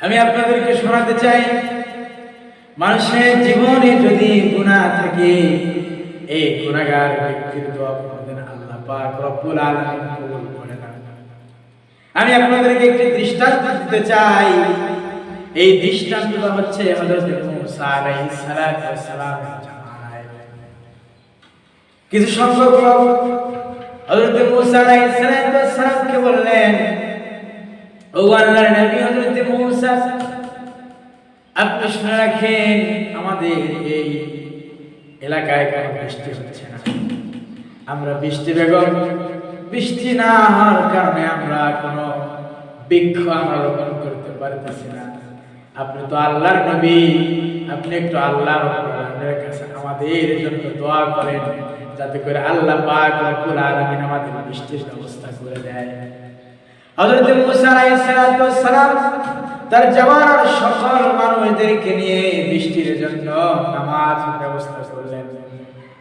আমি আপনাদেরকে শোনাতে চাই, মানুষের জীবনে যদি গুনাহ থাকে, এই গুনাহগার ব্যক্তির দোয়া কোনদিন আল্লাহ পাক রব্বুল আলামিন কবুল করে না। আমি আপনাদেরকে একটি দৃষ্টান্ত দিতে চাই। এই দৃষ্টান্তটা হচ্ছে হযরত মুসা আলাইহিস সালাতু ওয়াস সালামের জামানায় কিছু সংখ্যক লোক হযরত মুসা আলাইহিস সালাতু ওয়াস সালামকে বললেন, ও আল্লাহর নবী হযরত মুসা, আপনি শুনে রাখেন, আমাদের এই এলাকায় কোনো বৃষ্টি হচ্ছে না। আমরা বৃষ্টি না হওয়ার কারণে আমরা কোনো বৃক্ষ আমরা রোপণ করতে পারতেছি না। আপনি তো আল্লাহর নবী, আপনি একটু আল্লাহর কাছে আমাদের জন্য দোয়া করেন, যাতে করে আল্লাহ পাক রব্বুল আলামিন আমাদের বৃষ্টির ব্যবস্থা করে দেয়। হযরত মুসা আলাইহিস সালাম তার জামানার সকল মানুষদেরকে নিয়ে বৃষ্টির জন্য নামাজ ব্যবস্থা করলেন।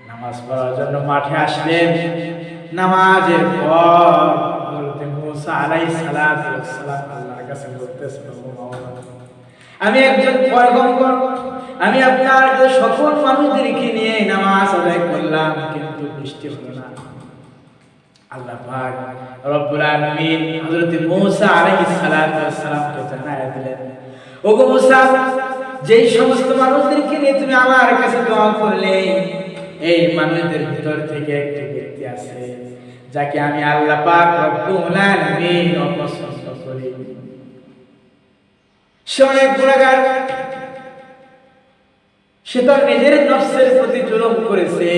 নামাজ পড়ার জন্য মাঠে আসলেন। নামাজের পর হযরত মুসা আলাইহিস সালাম আল্লাহর কাছে বলতেছেন, আমি একজন পয়গম্বর, আমি আপনার সকল মানুষদেরকে নিয়ে নামাজ আদায় করলাম, কিন্তু বৃষ্টি হলো না। আল্লাহ পাক রব্বুল আলামিন হযরত মুসা আলাইহিস সালামকে জানায় দিলেন, ওগো মুসা, যেই সমস্ত মানুষদেরকে নিয়ে তুমি আমার কাছে দোয়া করলে, এই মানুষদের ভিতর থেকে একটি ব্যক্তি আছে যাকে আমি আল্লাহ পাক রব্বুল আলামিন অপছন্দ করি। সে অনেক গুনাহগার, সে তার নিজের নফসের প্রতি জুলুম করেছে।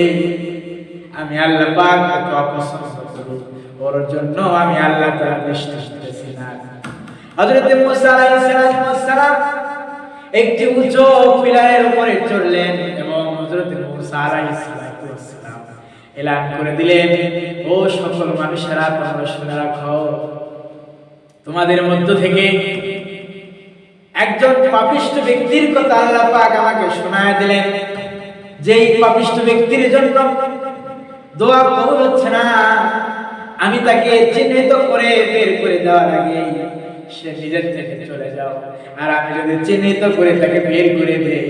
আমি আল্লাহ পাক তাকে অপছন্দ করি, ওর জন্য আমি আল্লাহ তাআলা বৃষ্টি দিতেছি না। হযরত মুসা আলাইহিস সালাম একটি উঁচু পিলারের উপরে চড়লেন এবং হযরত মুসা আলাইহিস সালাম এলান করে দিলেন, ও সকল মানুষেরা, তোমরা শুনে রাখো, তোমাদের মধ্য থেকে একজন পাপিষ্ঠ ব্যক্তির কথা আল্লাহ পাক আমাকে শোনায় দিলেন। যেই পাপিষ্ঠ ব্যক্তির জন্য দোয়া কবুল হচ্ছে না, আমি তাকে চিহ্নিত করে বের করে দেওয়ার আগে সে নিজের থেকে চলে যাও। আর আমি যদি চিহ্নিত করে তাকে বের করে দেই,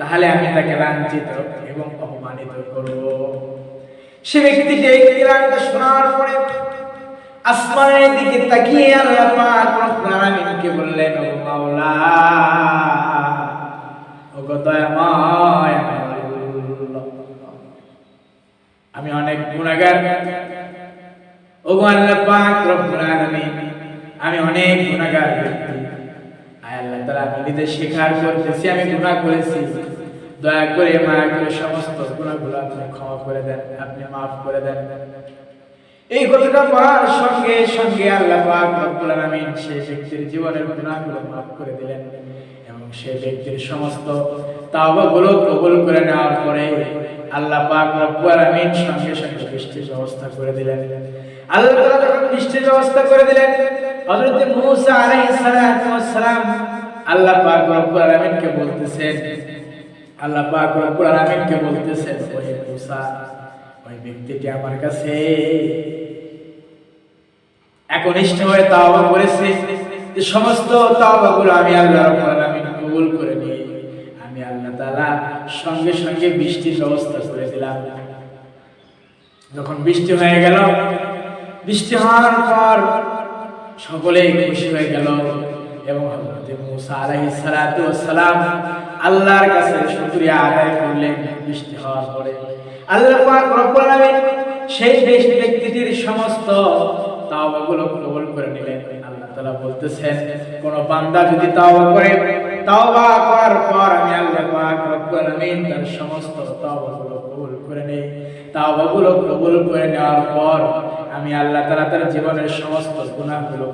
তাহলে আমি তাকে লাঞ্ছিত এবং অপমানিত করব। সে ব্যক্তিটি এই কিরানটা শোনার পরে আসমানের দিকে তাকিয়ে আল্লাহ পাক রব্বুল আলামিনকে বললেন, ও মাওলা, ও দয়াময়, আমি অনেক গুনাহগার, ও আল্লাহ পাক রব্বুল আলামিন, আমি অনেক গুনাহগার ব্যক্তি। আয় আল্লাহ তাআলা, আমি নিজে স্বীকার করতেছি আমি গুনাহ করেছি। দয়া করে মায়া করে সমস্ত গুনাহগুলো আপনি ক্ষমা করে দেন, আপনি মাফ করে দেন। এই কথাটা বলার সঙ্গে সঙ্গে আল্লাহ পাক রব্বুল আলামিন সেই ব্যক্তির জীবনের গুনাহগুলো মাফ করে দিলেন এবং সেই ব্যক্তির সমস্ত তাওবাগুলো কবুল করে নেওয়ার পরে আল্লাহ পাক রব্বুল আলামিন সঙ্গে সঙ্গে বৃষ্টির ব্যবস্থা করে দিলেন। আল্লাহ তাআলা যখন বৃষ্টির ব্যবস্থা করে দিলেন, হযরত মুসা আলাইহিস সালাম আল্লাহ পাক রব্বুল আলামিনকে বলতেছেন, ওহে মুসা, ওই ব্যক্তিটি আমার কাছে একনিষ্ঠ হয়ে তাওবা করেছে, যে সমস্ত তাওবাগুলো আমি আল্লাহ রাব্বুল আলামিন কবুল করে নিই। আমি আল্লাহ তাআলা সঙ্গে সঙ্গে বৃষ্টির ব্যবস্থা করে দিলাম। যখন বৃষ্টি হয়ে গেল, বৃষ্টি হওয়ার পর সকলেই খুশি হয়ে গেল এবং হযরত মুসা আলাইহিস সালাম আল্লাহর কাছে শুকরিয়া আদায় করলেন। বৃষ্টি হওয়ার পরে আল্লাহ পাক রব্বুল আলামিন সেই ব্যক্তিটির সমস্ত তাওবাগুলো কবুল করে নিলেন। আল্লাহ তাআলা বলতেছেন, কোন বান্দা যদি তাওবা করে, তাওবা করার পর আমি আল্লাহ পাক রব্বুল আলামিন তার সমস্ত তাওবাগুলো কবুল করে নেই। তাওবাগুলো কবুল করে নেওয়ার পর আমি আল্লাহ তাআলা তার জীবনের সমস্ত গুনাহগুলো